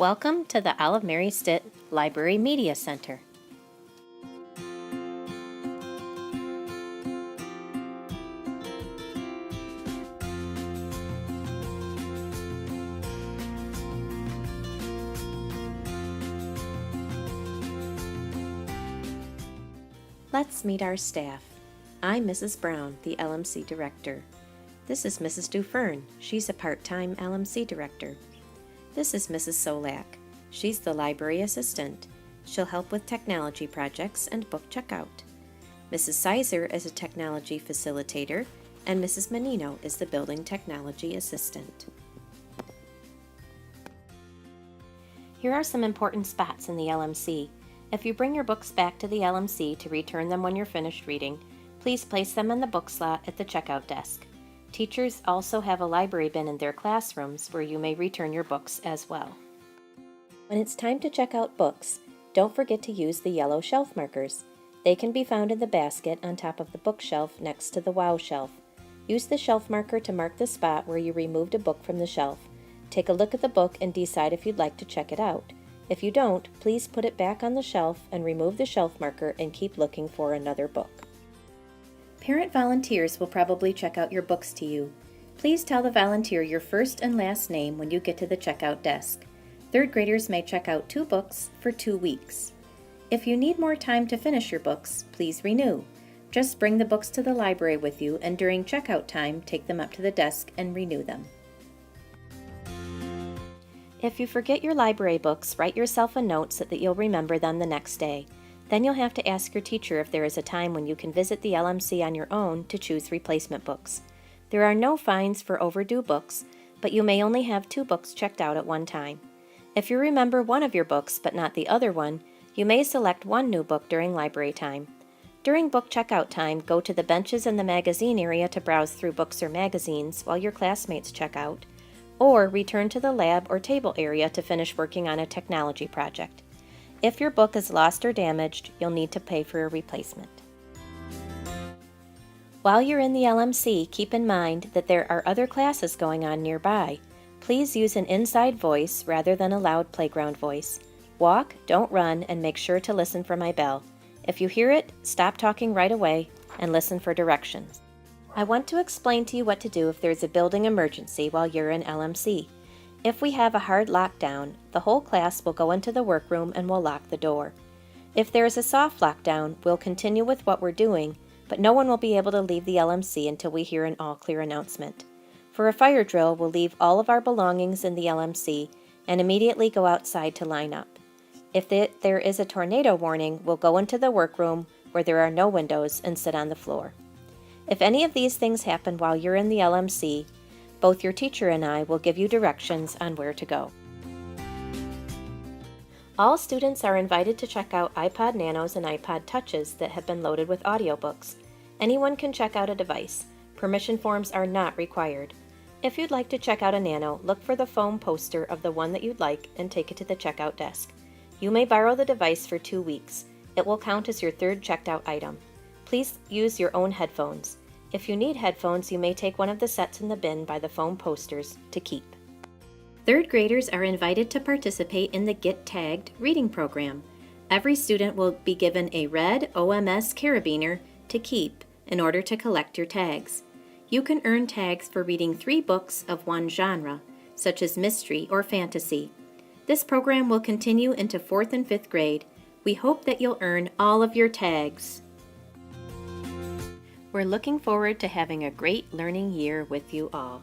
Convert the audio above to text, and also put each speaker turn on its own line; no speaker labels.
Welcome to the Olive Mary Stitt Library Media Center. Let's meet our staff. I'm Mrs. Brown, the LMC Director. This is Mrs. Dufern. She's a part-time LMC Director. This is Mrs. Solak. She's the Library Assistant. She'll help with technology projects and book checkout. Mrs. Sizer is a Technology Facilitator, and Mrs. Menino is the Building Technology Assistant. Here are some important spots in the LMC. If you bring your books back to the LMC to return them when you're finished reading, please place them in the book slot at the checkout desk. Teachers also have a library bin in their classrooms where you may return your books as well. When it's time to check out books, don't forget to use the yellow shelf markers. They can be found in the basket on top of the bookshelf next to the WOW shelf. Use the shelf marker to mark the spot where you removed a book from the shelf. Take a look at the book and decide if you'd like to check it out. If you don't, please put it back on the shelf and remove the shelf marker and keep looking for another book. Parent volunteers will probably check out your books to you. Please tell the volunteer your first and last name when you get to the checkout desk. Third graders may check out 2 books for 2 weeks. If you need more time to finish your books, please renew. Just bring the books to the library with you, and during checkout time, take them up to the desk and renew them. If you forget your library books, write yourself a note so that you'll remember them the next day. Then you'll have to ask your teacher if there is a time when you can visit the LMC on your own to choose replacement books. There are no fines for overdue books, but you may only have 2 books checked out at one time. If you remember one of your books but not the other one, you may select one new book during library time. During book checkout time, go to the benches in the magazine area to browse through books or magazines while your classmates check out, or return to the lab or table area to finish working on a technology project. If your book is lost or damaged, you'll need to pay for a replacement. While you're in the LMC, keep in mind that there are other classes going on nearby. Please use an inside voice rather than a loud playground voice. Walk, don't run, and make sure to listen for my bell. If you hear it, stop talking right away and listen for directions. I want to explain to you what to do if there's a building emergency while you're in LMC. If we have a hard lockdown, the whole class will go into the workroom and we'll lock the door. If there is a soft lockdown, we'll continue with what we're doing, but no one will be able to leave the LMC until we hear an all-clear announcement. For a fire drill, we'll leave all of our belongings in the LMC and immediately go outside to line up. If there is a tornado warning, we'll go into the workroom where there are no windows and sit on the floor. If any of these things happen while you're in the LMC, both your teacher and I will give you directions on where to go. All students are invited to check out iPod Nanos and iPod Touches that have been loaded with audiobooks. Anyone can check out a device. Permission forms are not required. If you'd like to check out a Nano, look for the foam poster of the one that you'd like and take it to the checkout desk. You may borrow the device for 2 weeks. It will count as your third checked out item. Please use your own headphones. If you need headphones, you may take one of the sets in the bin by the foam posters to keep. Third graders are invited to participate in the Get Tagged reading program. Every student will be given a red OMS carabiner to keep in order to collect your tags. You can earn tags for reading 3 books of one genre, such as mystery or fantasy. This program will continue into 4th and 5th grade. We hope that you'll earn all of your tags. We're looking forward to having a great learning year with you all.